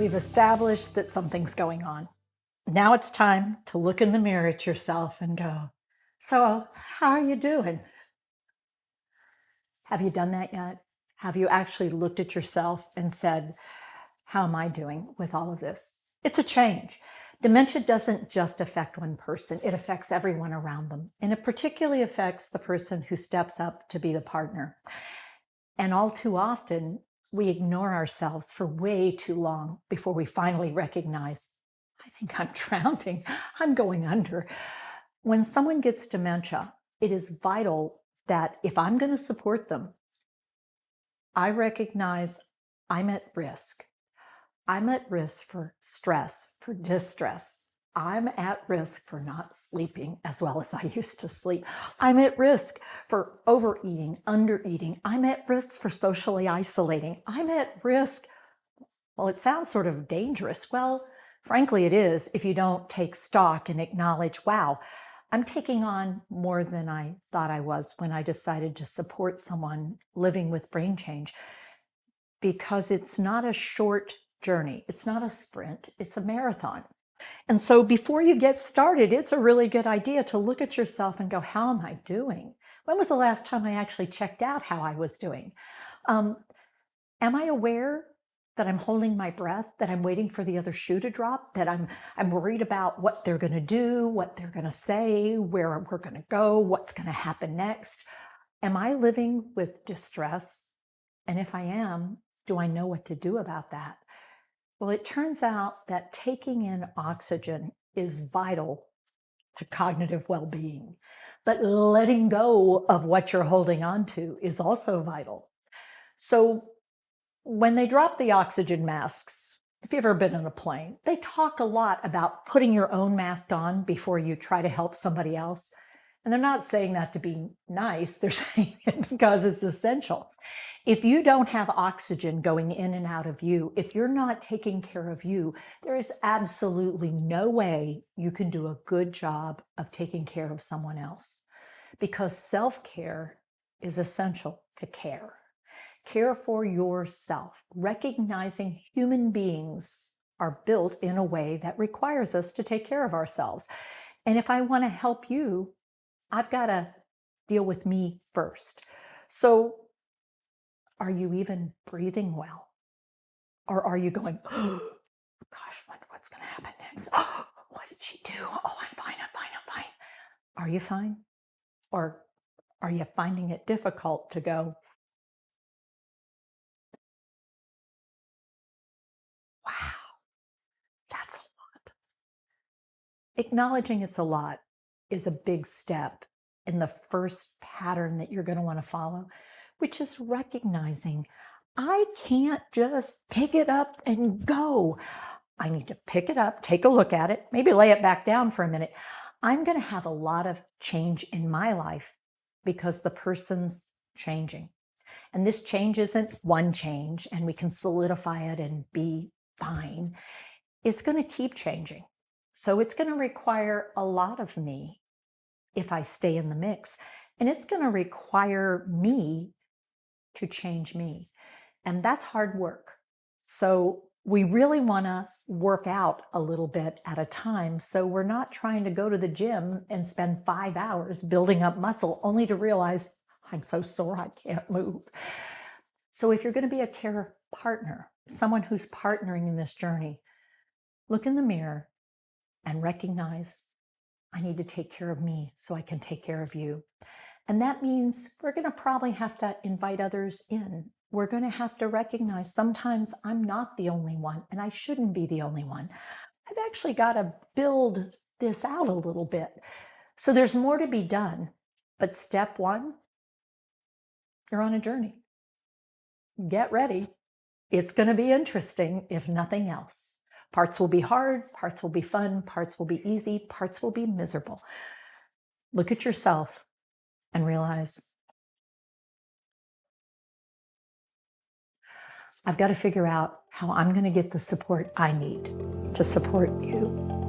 We've established that something's going on. Now it's time to look in the mirror at yourself and go, so how are you doing? Have you done that yet? Have you actually looked at yourself and said, how am I doing with all of this? It's a change. Dementia doesn't just affect one person, it affects everyone around them. And it particularly affects the person who steps up to be the partner. And all too often, we ignore ourselves for way too long before we finally recognize, I think I'm drowning, I'm going under. When someone gets dementia, it is vital that if I'm going to support them, I recognize I'm at risk. I'm at risk for stress, for distress. I'm at risk for not sleeping as well as I used to sleep. I'm at risk for overeating, undereating. I'm at risk for socially isolating. I'm at risk, well, it sounds sort of dangerous. Well, frankly, it is if you don't take stock and acknowledge, wow, I'm taking on more than I thought I was when I decided to support someone living with brain change, because it's not a short journey. It's not a sprint, it's a marathon. And so before you get started, it's a really good idea to look at yourself and go, how am I doing? When was the last time I actually checked out how I was doing? Am I aware that I'm holding my breath, that I'm waiting for the other shoe to drop, that I'm worried about what they're going to do, what they're going to say, where we're going to go, what's going to happen next? Am I living with distress? And if I am, do I know what to do about that? Well, it turns out that taking in oxygen is vital to cognitive well-being, but letting go of what you're holding on to is also vital. So when they drop the oxygen masks, if you've ever been in a plane, they talk a lot about putting your own mask on before you try to help somebody else. And they're not saying that to be nice, they're saying it because it's essential. If you don't have oxygen going in and out of you, if you're not taking care of you, there is absolutely no way you can do a good job of taking care of someone else, because self-care is essential to care. Care for yourself, recognizing human beings are built in a way that requires us to take care of ourselves. And if I want to help you, I've got to deal with me first. So are you even breathing well? Or are you going, oh, gosh, what's going to happen next? Oh, what did she do? Oh, I'm fine, I'm fine, I'm fine. Are you fine? Or are you finding it difficult to go, wow, that's a lot. Acknowledging it's a lot is a big step in the first pattern that you're going to want to follow, which is recognizing I can't just pick it up and go. I need to pick it up, take a look at it, maybe lay it back down for a minute. I'm going to have a lot of change in my life because the person's changing. And this change isn't one change and we can solidify it and be fine. It's going to keep changing. So it's going to require a lot of me if I stay in the mix. And it's going to require me to change me. And that's hard work. So we really want to work out a little bit at a time. So we're not trying to go to the gym and spend 5 hours building up muscle only to realize I'm so sore I can't move. So if you're going to be a care partner, someone who's partnering in this journey, look in the mirror and recognize I need to take care of me so I can take care of you. And that means we're going to probably have to invite others in. We're going to have to recognize sometimes I'm not the only one and I shouldn't be the only one. I've actually got to build this out a little bit. So there's more to be done. But step one, you're on a journey. Get ready. It's going to be interesting, if nothing else. Parts will be hard, parts will be fun, parts will be easy, parts will be miserable. Look at yourself and realize, I've got to figure out how I'm going to get the support I need to support you.